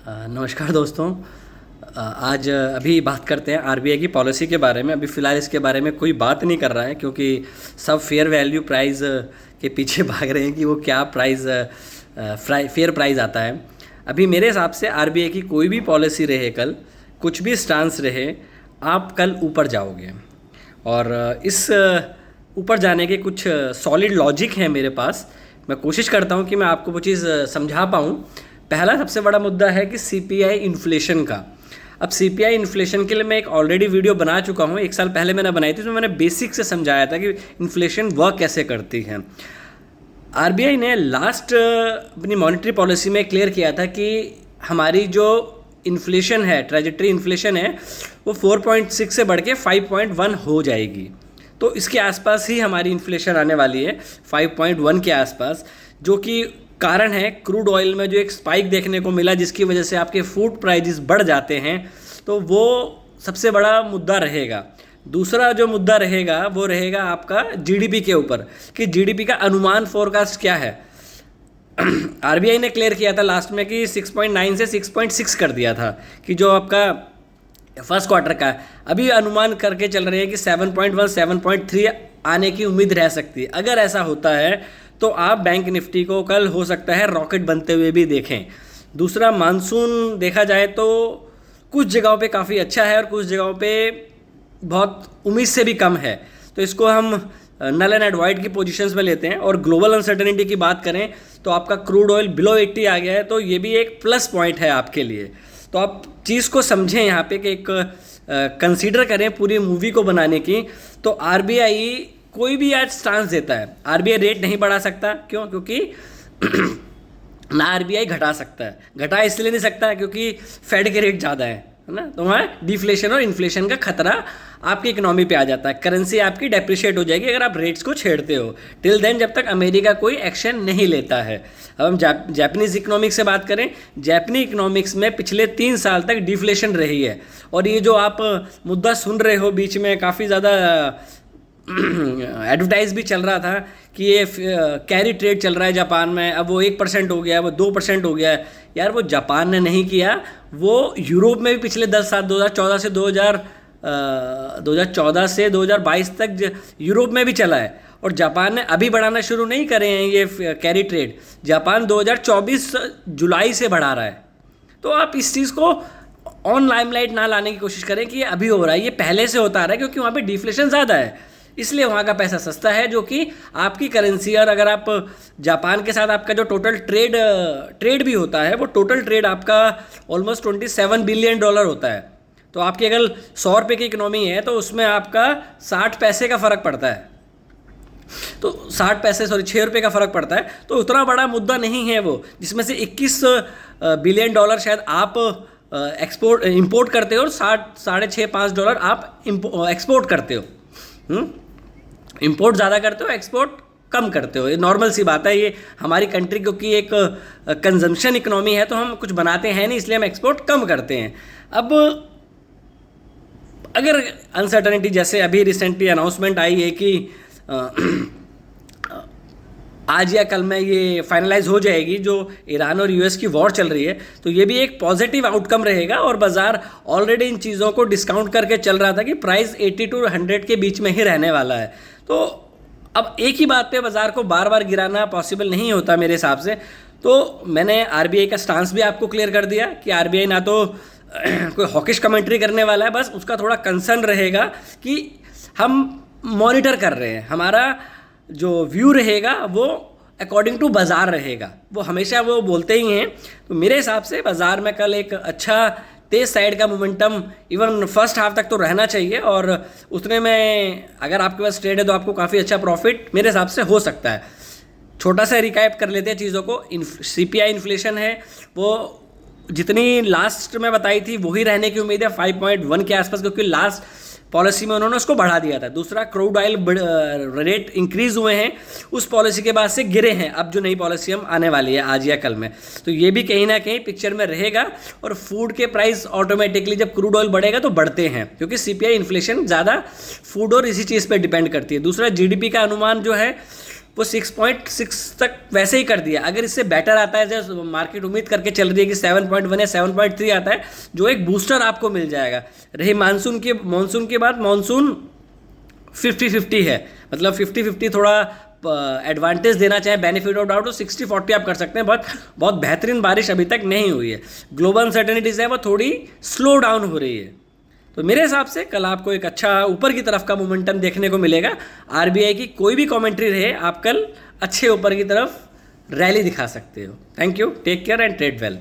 नमस्कार दोस्तों। आज अभी बात करते हैं आरबीआई की पॉलिसी के बारे में। अभी फ़िलहाल इसके बारे में कोई बात नहीं कर रहा है क्योंकि सब फेयर वैल्यू प्राइस के पीछे भाग रहे हैं कि वो क्या प्राइस फेयर प्राइस आता है। अभी मेरे हिसाब से आरबीआई की कोई भी पॉलिसी रहे, कल कुछ भी स्टांस रहे, आप कल ऊपर जाओगे। और इस ऊपर जाने के कुछ सॉलिड लॉजिक है मेरे पास। मैं कोशिश करता हूँ कि मैं आपको वो चीज़ समझा पाऊँ। पहला सबसे बड़ा मुद्दा है कि सीपीआई इन्फ्लेशन का। अब सीपीआई इन्फ्लेशन के लिए मैं एक ऑलरेडी वीडियो बना चुका हूँ, 1 साल पहले मैंने बनाई थी, उसमें मैंने बेसिक से समझाया था कि इन्फ्लेशन वर्क कैसे करती है। आरबीआई ने लास्ट अपनी मॉनेटरी पॉलिसी में क्लियर किया था कि हमारी जो इन्फ्लेशन है, ट्रेजेक्टरी इन्फ्लेशन है, वो 4.6 से बढ़ के 5.1 हो जाएगी। तो इसके आसपास ही हमारी इन्फ्लेशन आने वाली है, 5.1 के आसपास, जो कि कारण है क्रूड ऑयल में जो एक स्पाइक देखने को मिला जिसकी वजह से आपके फूड प्राइजेस बढ़ जाते हैं। तो वो सबसे बड़ा मुद्दा रहेगा। दूसरा जो मुद्दा रहेगा वो रहेगा आपका जीडीपी के ऊपर, कि जीडीपी का अनुमान फोरकास्ट क्या है। आरबीआई ने क्लियर किया था लास्ट में कि 6.9 से 6.6 कर दिया था कि जो आपका फर्स्ट क्वार्टर का है। अभी अनुमान करके चल रहे हैं कि 7.1 7.3 आने की उम्मीद रह सकती है। अगर ऐसा होता है तो आप बैंक निफ्टी को कल हो सकता है रॉकेट बनते हुए भी देखें। दूसरा, मानसून देखा जाए तो कुछ जगहों पे काफ़ी अच्छा है और कुछ जगहों पे बहुत उम्मीद से भी कम है। तो इसको हम नल एंड एडवाइड की पोजीशंस में लेते हैं। और ग्लोबल अनसर्टेनिटी की बात करें तो आपका क्रूड ऑयल बिलो 80 आ गया है, तो ये भी एक प्लस पॉइंट है आपके लिए। तो आप चीज़ को समझें यहाँ पे कि एक कंसीडर करें पूरी मूवी को बनाने की। तो आरबीआई कोई भी आज स्टांस देता है, आरबीआई रेट नहीं बढ़ा सकता। क्यों? क्योंकि ना आरबीआई घटा सकता है। घटा इसलिए नहीं सकता क्योंकि फेड के रेट ज़्यादा है ना। तो वहाँ डिफ्लेशन और इन्फ्लेशन का खतरा आपकी इकोनॉमी पे आ जाता है। करेंसी आपकी डेप्रिशिएट हो जाएगी अगर आप रेट्स को छेड़ते हो, टिल देन, जब तक अमेरिका कोई एक्शन नहीं लेता है। अब हम जापानीज़ इकोनॉमिक्स से बात करें, जापानी इकोनॉमिक्स में पिछले 3 साल तक डिफ्लेशन रही है। और ये जो आप मुद्दा सुन रहे हो, बीच में काफ़ी ज़्यादा एडवर्टाइज भी चल रहा था कि ये कैरी ट्रेड चल रहा है जापान में, अब वो 1% हो गया है, वो 2% हो गया है। यार वो जापान ने नहीं किया, वो यूरोप में भी पिछले 10 साल 2014 से 2022 तक यूरोप में भी चला है। और जापान ने अभी बढ़ाना शुरू नहीं करे हैं ये कैरी ट्रेड। जापान 2024 जुलाई से बढ़ा रहा है। तो आप इस चीज़ को ऑन लाइमलाइट ना लाने की कोशिश करें कि ये अभी हो रहा है, ये पहले से होता आ रहा है, क्योंकि वहाँ पे डिफ्लेशन ज़्यादा है, इसलिए वहाँ का पैसा सस्ता है, जो कि आपकी करेंसी। और अगर आप जापान के साथ आपका जो टोटल ट्रेड भी होता है, वो टोटल ट्रेड आपका ऑलमोस्ट $27 बिलियन होता है। तो आपकी अगर 100 रुपये की इकोनॉमी है तो उसमें आपका 60 पैसे का फ़र्क पड़ता है। तो 60 पैसे 6 रुपये का फ़र्क पड़ता है। तो उतना बड़ा मुद्दा नहीं है वो, जिसमें से $21 बिलियन शायद आप इंपोर्ट करते हो और 6.5 आप एक्सपोर्ट करते हो। इंपोर्ट ज़्यादा करते हो, एक्सपोर्ट कम करते हो। ये नॉर्मल सी बात है। ये हमारी कंट्री क्योंकि एक कंजम्पशन इकोनॉमी है, तो हम कुछ बनाते हैं नहीं, इसलिए हम एक्सपोर्ट कम करते हैं। अब अगर अनसर्टनिटी, जैसे अभी रिसेंटली अनाउंसमेंट आई है कि आज या कल में ये फाइनलाइज हो जाएगी, जो ईरान और यूएस की वॉर चल रही है, तो ये भी एक पॉजिटिव आउटकम रहेगा। और बाज़ार ऑलरेडी इन चीज़ों को डिस्काउंट करके चल रहा था कि प्राइस 80 to 100 के बीच में ही रहने वाला है। तो अब एक ही बात पे बाज़ार को बार बार गिराना पॉसिबल नहीं होता मेरे हिसाब से। तो मैंने आरबीआई का स्टांस भी आपको क्लियर कर दिया कि आरबीआई ना तो कोई हॉकिश कमेंट्री करने वाला है, बस उसका थोड़ा कंसर्न रहेगा कि हम मॉनिटर कर रहे हैं, हमारा जो व्यू रहेगा वो अकॉर्डिंग टू बाज़ार रहेगा। वो हमेशा वो बोलते ही हैं। तो मेरे हिसाब से बाज़ार में कल एक अच्छा तेज़ साइड का मोमेंटम इवन फर्स्ट हाफ तक तो रहना चाहिए। और उतने में अगर आपके पास ट्रेड है तो आपको काफ़ी अच्छा प्रॉफिट मेरे हिसाब से हो सकता है। छोटा सा रिकैप कर लेते हैं चीज़ों को। सीपीआई इन्फ्लेशन है, वो जितनी लास्ट में बताई थी वही रहने की उम्मीद है, 5.1 के आसपास, क्योंकि लास्ट पॉलिसी में उन्होंने उसको बढ़ा दिया था। दूसरा, क्रूड ऑयल रेट इंक्रीज हुए हैं, उस पॉलिसी के बाद से गिरे हैं। अब जो नई पॉलिसी हम आने वाली है आज या कल में, तो ये भी कहीं ना कहीं पिक्चर में रहेगा। और फूड के प्राइस ऑटोमेटिकली जब क्रूड ऑयल बढ़ेगा तो बढ़ते हैं, क्योंकि सीपीआई इन्फ्लेशन ज़्यादा फूड और इसी चीज़ पर डिपेंड करती है। दूसरा, जीडीपी का अनुमान जो है वो 6.6 तक वैसे ही कर दिया। अगर इससे बेटर आता है, जो मार्केट उम्मीद करके चल रही है कि 7.1 या 7.3 आता है, जो एक बूस्टर आपको मिल जाएगा। रही मानसून की बात, मानसून 50-50 है, मतलब 50-50 थोड़ा एडवांटेज देना चाहे, बेनिफिट ऑफ डाउट, तो 60-40 आप कर सकते हैं। बहुत बेहतरीन बारिश अभी तक नहीं हुई है। ग्लोबल अनसर्टेनिटीज है वो थोड़ी स्लो डाउन हो रही है। तो मेरे हिसाब से कल आपको एक अच्छा ऊपर की तरफ का मोमेंटम देखने को मिलेगा। आरबीआई की कोई भी कमेंट्री रहे, आप कल अच्छे ऊपर की तरफ रैली दिखा सकते हो। Thank you, take care and trade well.